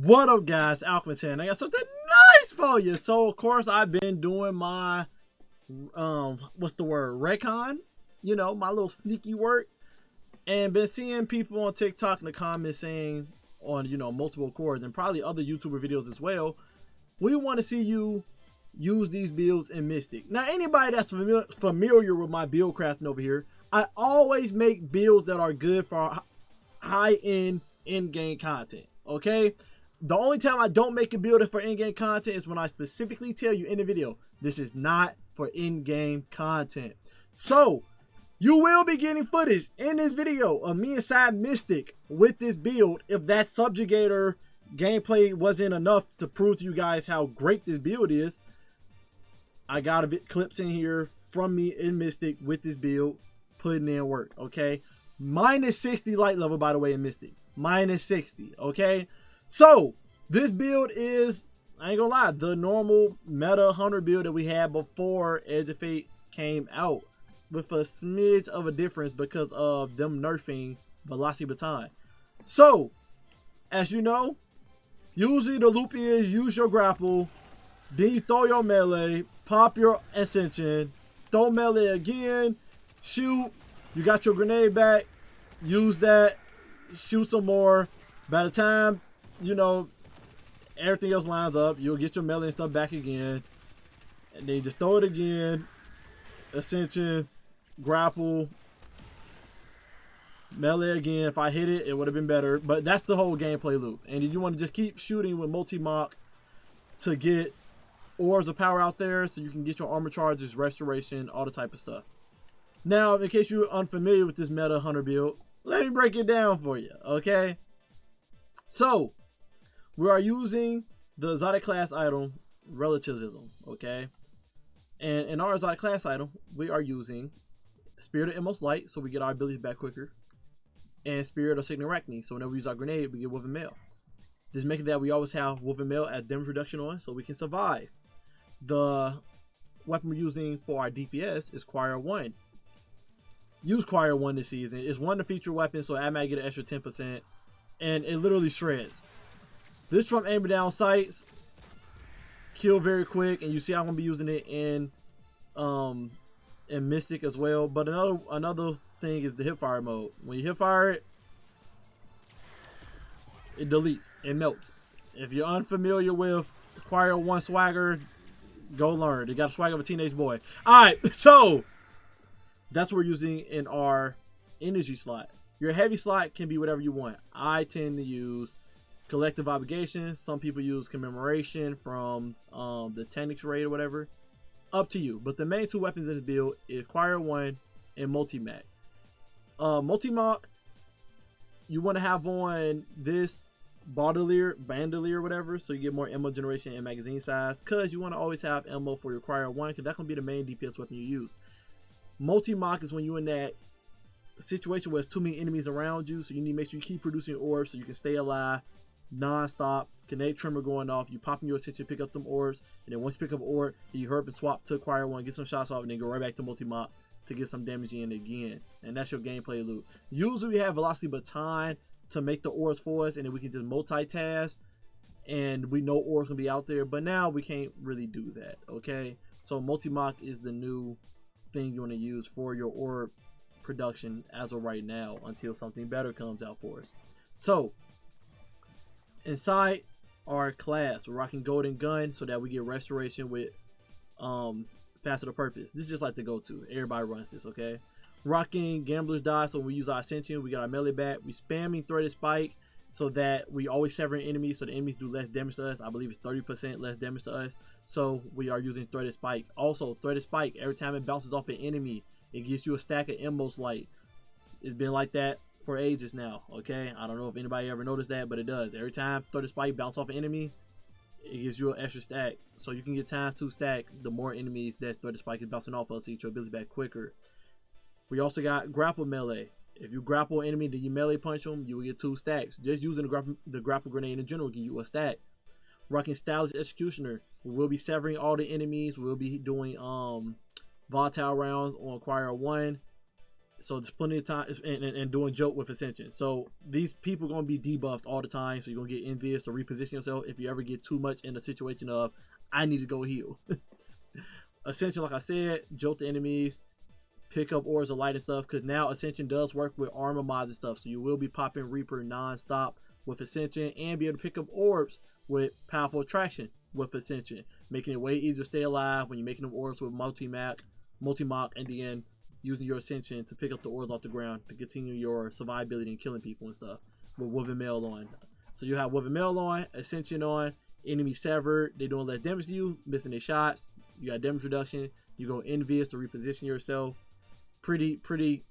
What up, guys? Alchemist here, and I got something nice for you. So, of course, I've been doing my, what's the word, recon? You know, my little sneaky work. And been seeing people on TikTok in the comments saying on, you know, multiple cores and probably other YouTuber videos as well, we want to see you use these builds in Mythic. Now, anybody that's familiar with my build crafting over here, I always make builds that are good for high-end in-game content, okay? The only time I don't make a build for in-game content is when I specifically tell you in the video, this is not for in-game content. So, you will be getting footage in this video of me inside Mythic with this build if that Subjugator gameplay wasn't enough to prove to you guys how great this build is. I got a bit clips in here from me in Mythic with this build, putting in work, okay? Minus 60 light level, by the way, in Mythic. Minus 60, okay? So, this build is, I ain't gonna lie, the normal meta hunter build that we had before Edge of Fate came out, with a smidge of a difference because of them nerfing Velocity Baton. So, as you know, usually the loop is use your grapple, then you throw your melee, pop your ascension, throw melee again, shoot, you got your grenade back, use that, shoot some more. By the time, you know, everything else lines up, you'll get your melee and stuff back again, and then you just throw it again, ascension, grapple, melee again. If I hit it, it would have been better, but that's the whole gameplay loop. And you want to just keep shooting with multi-mock to get orbs of power out there so you can get your armor charges, restoration, all the type of stuff. Now, in case you're unfamiliar with this meta hunter build, let me break it down for you, okay? So, we are using the exotic class item, Relativism, okay? And in our exotic class item, we are using Spirit of Inmost Light, so we get our abilities back quicker, and Spirit of Signet Arachne, so whenever we use our grenade, we get Wolven Mail. This making that we always have Wolven Mail at damage reduction on, so we can survive. The weapon we're using for our DPS is Choir 1. Use Choir 1 this season. It's one to feature weapon, so I might get an extra 10%, and it literally shreds. This from aiming down sights, kill very quick, and you see I'm gonna be using it in Mythic as well. But another thing is the hipfire mode. When you hipfire it, it deletes, it melts. If you're unfamiliar with Choir 1 swagger, go learn. They got a swagger of a teenage boy. Alright, so that's what we're using in our energy slot. Your heavy slot can be whatever you want. I tend to use Collective Obligation. Some people use Commemoration from the Tanix raid or whatever. Up to you. But the main two weapons in this build is Choir 1 and Multi-Mac. Multi-Mac, you want to have on this bandolier, whatever, so you get more ammo generation and magazine size, because you want to always have ammo for your Choir 1, because that's going to be the main DPS weapon you use. Multi-Mock is when you're in that situation where there's too many enemies around you, so you need to make sure you keep producing orbs so you can stay alive non-stop. Kinetic Tremor going off, you pop in your ascension, pick up them orbs, and then once you pick up an orb, you hurry up and swap to Choir 1, get some shots off, and then go right back to Multi-Mock to get some damage in again. And that's your gameplay loop. Usually we have Velocity Baton to make the orbs for us, and then we can just multitask, and we know orbs can be out there, but now we can't really do that, okay? So Multi-Mock is the new thing you want to use for your orb production as of right now until something better comes out for us. So inside our class, we're rocking Golden Gun so that we get restoration with Facet of Purpose. This is just like the go-to. Everybody runs this, okay? Rocking Gambler's Die, so we use our Ascension, we got our melee back. We spamming Threaded Spike so that we always sever enemies, so the enemies do less damage to us. I believe it's 30% less damage to us. So we are using Threaded Spike. Also, Threaded Spike, every time it bounces off an enemy, it gives you a stack of Emerald Light. It's been like that for ages now, okay? I don't know if anybody ever noticed that, but it does. Every time Threaded Spike bounces off an enemy, it gives you an extra stack. So you can get ×2 stack the more enemies that Threaded Spike is bouncing off of, so you get your ability back quicker. We also got Grapple Melee. If you grapple an enemy, then you melee punch them, you will get 2 stacks. Just using the grapple grenade in general will give you a stack. Rocking Stylish Executioner. We'll be severing all the enemies. We'll be doing volatile rounds on Acquire 1. So there's plenty of time, and doing joke with Ascension. So these people are going to be debuffed all the time. So you're going to get envious or reposition yourself if you ever get too much in the situation of, I need to go heal. Ascension, like I said, joke the enemies. Pick up orbs of light and stuff, because now Ascension does work with armor mods and stuff, so you will be popping Reaper non-stop with Ascension and be able to pick up orbs with Powerful Attraction with Ascension, making it way easier to stay alive when you're making them orbs with multi-mock, and then using your Ascension to pick up the orbs off the ground to continue your survivability and killing people and stuff with Woven Mail on. So you have Woven Mail on, Ascension on, enemy severed, they're doing less damage to you, missing their shots, you got damage reduction, you go envious to reposition yourself. Pretty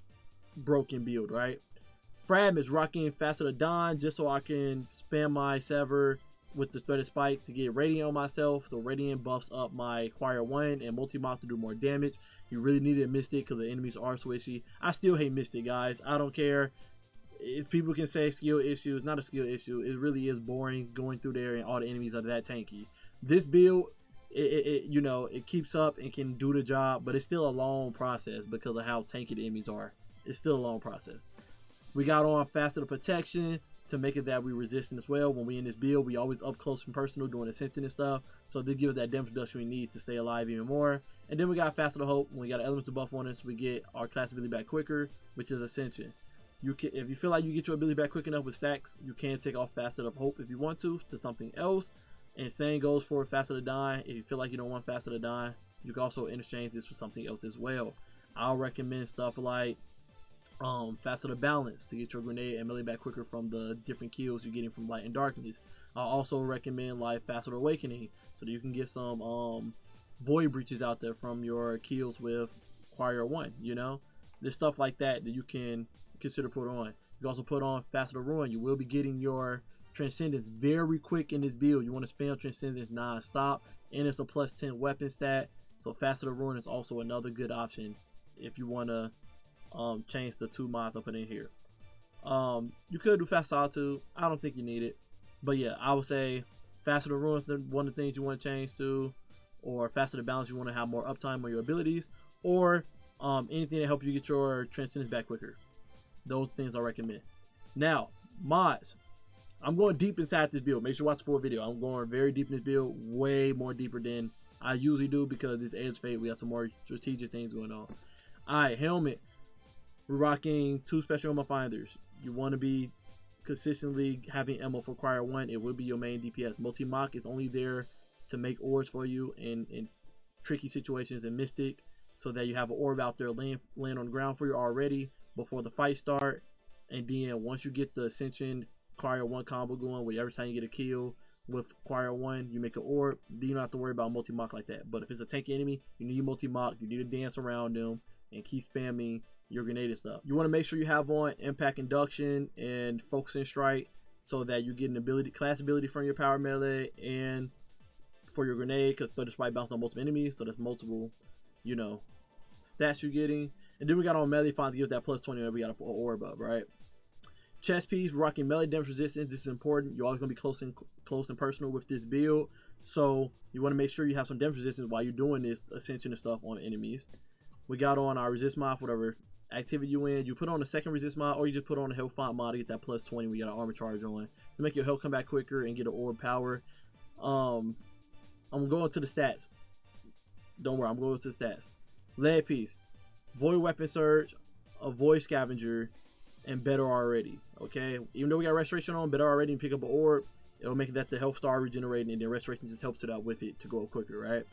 broken build, right? Frab is rocking Faster to Dawn just so I can spam my Sever with the Threaded Spike to get Radiant on myself. So Radiant buffs up my Acquire 1 and Multi-Mock to do more damage. You really needed Mystic because the enemies are swishy. I still hate Mystic, guys. I don't care if people can say skill issue. It's not a skill issue. It really is boring going through there and all the enemies are that tanky. This build, you know, it keeps up and can do the job, but it's still a long process because of how tanky the enemies are. It's still a long process. We got on Faster to Protection to make it that we resistant as well. When we in this build, we always up close and personal doing Ascension and stuff, so they give us that damage reduction we need to stay alive even more. And then we got Faster to Hope. When we got an elemental buff on us, we get our class ability back quicker, which is Ascension. You can, if you feel like you get your ability back quick enough with stacks, you can take off Faster to Hope if you want to something else. And same goes for Faster to Die. If you feel like you don't want Faster to Die, you can also interchange this for something else as well. I'll recommend stuff like Faster to Balance to get your grenade and melee back quicker from the different kills you're getting from Light and Darkness. I'll also recommend like Faster to Awakening so that you can get some void breaches out there from your kills with Acquire 1. You know, there's stuff like that that you can consider put on. You can also put on Faster to Ruin. You will be getting your Transcendence very quick in this build. You want to spam Transcendence non-stop, and it's a +10 weapon stat, so Faster to Ruin is also another good option if you want to change the 2 mods I put in here. You could do Faster Solitude. I don't think you need it, but yeah, I would say Faster to Ruin is one of the things you want to change to, or Faster to Balance, you want to have more uptime on your abilities, or anything to help you get your Transcendence back quicker. Those things I recommend. Now, mods. I'm going deep inside this build. Make sure you watch the full video. I'm going very deep in this build, way more deeper than I usually do because this Edge Fate, we got some more strategic things going on. Alright, helmet. We're rocking 2 special ammo finders. You want to be consistently having ammo for Acquire 1. It will be your main DPS. Multi-Mock is only there to make orbs for you in tricky situations in Mythic, so that you have an orb out there laying on the ground for you already before the fight start. And then once you get the Ascension Acquire 1 combo going, where every time you get a kill with Acquire 1, you make an orb, then you don't have to worry about multi-mock like that. But if it's a tanky enemy, you need multi-mock, you need to dance around them and keep spamming your grenade and stuff. You want to make sure you have on Impact Induction and Focusing Strike so that you get an ability, class ability from your power melee and for your grenade, because Threaded Spike bounces on multiple enemies, so there's multiple, you know, stats you're getting. And then we got on melee font to give that +20 whenever we got an orb up, right? Chest piece, rocking melee damage resistance. This is important. You're always going to be close and personal with this build, so you want to make sure you have some damage resistance while you're doing this Ascension and stuff on enemies. We got on our resist mod for whatever activity you in. You put on a second resist mod, or you just put on a health font mod to get that +20 when you got an armor charge on to make your health come back quicker and get an orb power. I'm going to the stats. Don't worry, I'm going to the stats. Lead piece, void weapon surge, a void scavenger, and better already. Okay, even though we got restoration on, better already, and pick up an orb, it'll make it that the health star regenerating, and then restoration just helps it out with it to go quicker, right?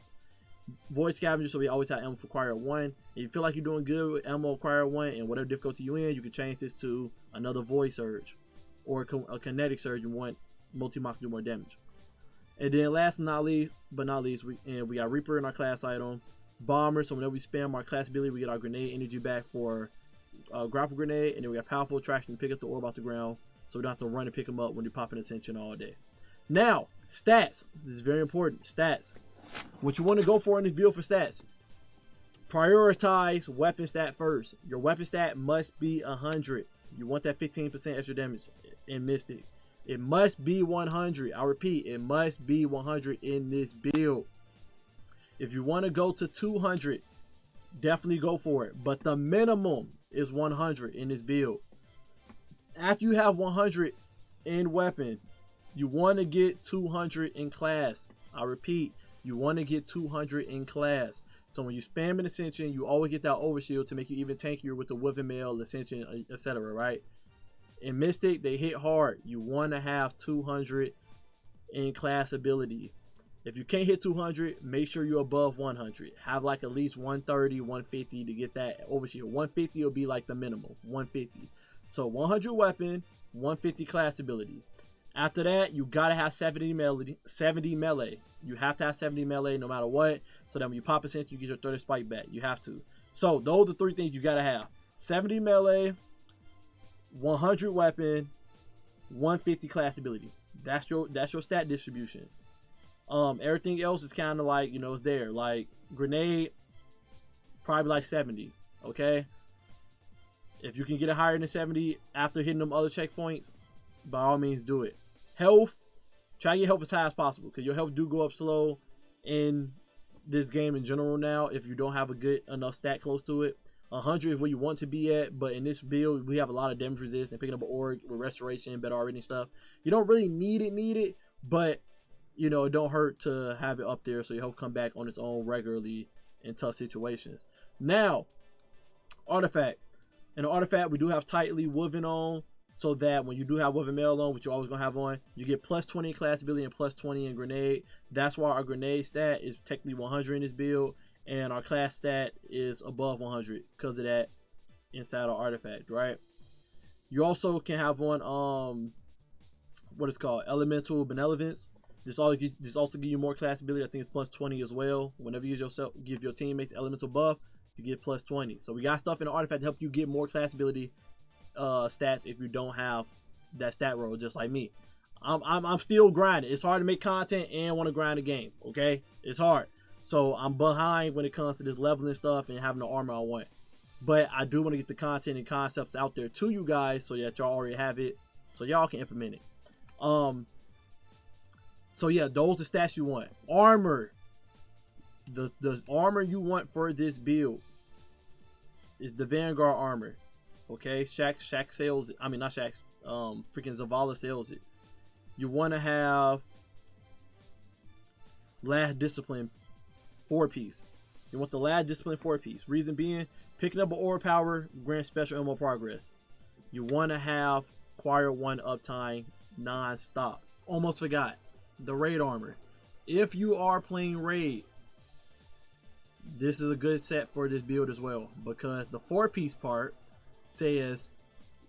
Void scavenger, so we always have ammo for Acquire 1. If you feel like you're doing good with ammo Acquire 1 and whatever difficulty you in, you can change this to another void surge. or a kinetic surge, you want multi-mock to do more damage. And then last but not least, we got Reaper in our class item. Bomber, so whenever we spam our class ability, we get our grenade energy back for grapple grenade. And then we got powerful attraction to pick up the orb off the ground, so we don't have to run and pick them up when you're popping Ascension all day. Now, stats. This is very important. Stats. What you want to go for in this build for stats. Prioritize weapon stat first. Your weapon stat must be 100. You want that 15% extra damage in Mystic. It must be 100. I repeat, it must be 100 in this build. If you want to go to 200, definitely go for it. But the minimum is 100 in this build. After you have 100 in weapon, you want to get 200 in class. I repeat, you want to get 200 in class. So when you spam an Ascension, you always get that overshield to make you even tankier with the Woven Mail, Ascension, etc. Right? In Mystic, they hit hard. You want to have 200 in class ability. If you can't hit 200, make sure you're above 100. Have like at least 130, 150 to get that overshield. 150 will be like the minimum. 150. So 100 weapon, 150 class ability. After that, you gotta have 70 melee. You have to have 70 melee no matter what. So that when you pop Ascension, you get your 30 spike back. You have to. So those are the three things you gotta have: 70 melee, 100 weapon, 150 class ability. That's your stat distribution. Everything else is kind of like, you know, it's there. Like grenade, probably like 70. Okay. If you can get it higher than 70 after hitting them other checkpoints, by all means do it. Health, try to get health as high as possible, because your health do go up slow in this game in general now if you don't have a good enough stat close to it. 100 is where you want to be at, but in this build we have a lot of damage resist and picking up an orb with restoration, better already and stuff. You don't really need it, but you know, it don't hurt to have it up there so your health come back on its own regularly in tough situations. Now, artifact. In the artifact, we do have tightly woven on, so that when you do have Woven Mail on, which you're always going to have on, you get plus 20 in class ability and plus 20 in grenade. That's why our grenade stat is technically 100 in this build, and our class stat is above 100 because of that inside our artifact, right? You also can have on, what is called Elemental Benevolence. This also gives you more class ability. I think it's plus 20 as well. Whenever you give your teammates elemental buff, you get plus 20. So we got stuff in the artifact to help you get more class ability stats if you don't have that stat roll, just like me. I'm still grinding. It's hard to make content and want to grind the game. Okay, it's hard. So I'm behind when it comes to this leveling stuff and having the armor I want. But I do want to get the content and concepts out there to you guys so that y'all already have it, so y'all can implement it. So yeah, those are stats you want. Armor. The armor you want for this build is the Vanguard armor. Okay, Shaq sells it. I mean, not Shaq. Freaking Zavala sells it. You want to have Last Discipline 4-piece. You want the Last Discipline 4-piece. Reason being, picking up an orb power grants special ammo progress. You want to have Acquire 1 uptime non-stop. Almost forgot. The Raid armor. If you are playing Raid, this is a good set for this build as well, because the 4-piece part says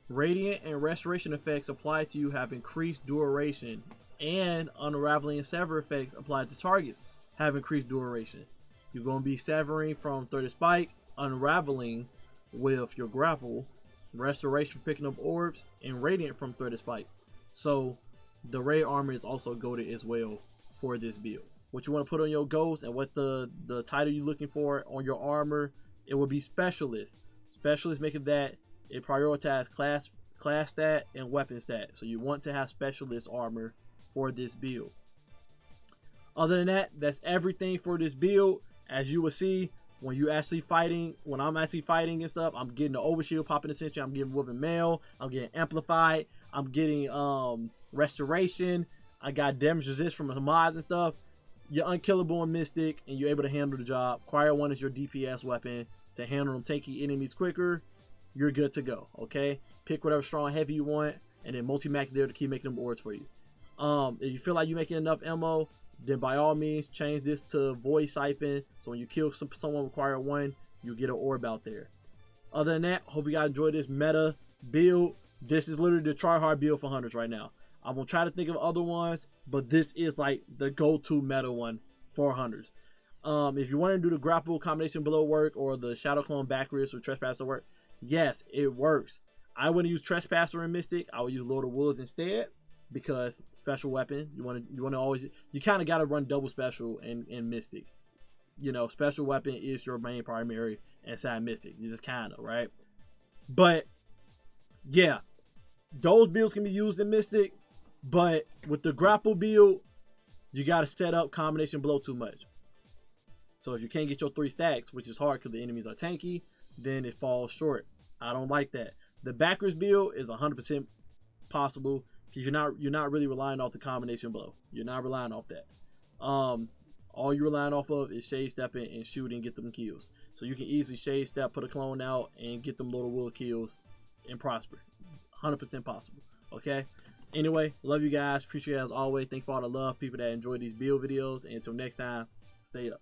Radiant and Restoration effects applied to you have increased duration, and Unraveling and Sever effects applied to targets have increased duration. You're going to be severing from 30 spike, Unraveling with your grapple, Restoration for picking up orbs, and Radiant from 30 spike. So the Raid armor is also goated as well for this build. What you want to put on your ghost and what the title you're looking for on your armor, it will be Specialist. Specialist, making that it prioritize class stat and weapon stat. So you want to have Specialist armor for this build. Other than that, that's everything for this build. As you will see, when I'm actually fighting and stuff, I'm getting the overshield popping Ascension, I'm getting Woven Mail, I'm getting Amplified, I'm getting Restoration, I got damage resist from the mods and stuff. You're unkillable in Mystic, and you're able to handle the job. Acquire 1 is your DPS weapon to handle them tanky enemies quicker. You're good to go. Okay, pick whatever strong heavy you want, and then multi-mac there to keep making them boards for you. If you feel like you're making enough ammo, then by all means change this to Void Siphon, so when you kill someone with Acquire 1, you get an orb out there. Other than that, hope you guys enjoyed this meta build. This is literally the try hard build for hunters right now. I'm gonna try to think of other ones, but this is like the go-to meta one for hunters. If you want to do the grapple combination below work, or the shadow clone back wrist or trespasser work, yes, it works. I wouldn't use trespasser and mystic. I would use Lord of Woods instead, because special weapon, you want to always, you kind of got to run double special and mystic. You know, special weapon is your main primary inside mystic. You just kind of, right? But yeah, those builds can be used in mystic, but with the grapple build, you got to set up combination blow too much. So if you can't get your 3 stacks, which is hard because the enemies are tanky, then it falls short. I don't like that. The backwards build is 100% possible, because you're not really relying off the combination blow. You're not relying off that. All you're relying off of is shade stepping and shooting, get them kills. So you can easily shade step, put a clone out, and get them little wood kills and prosper. 100% possible. Okay. Anyway, love you guys. Appreciate it as always. Thank you for all the love, people that enjoy these build videos. And until next time, stay up.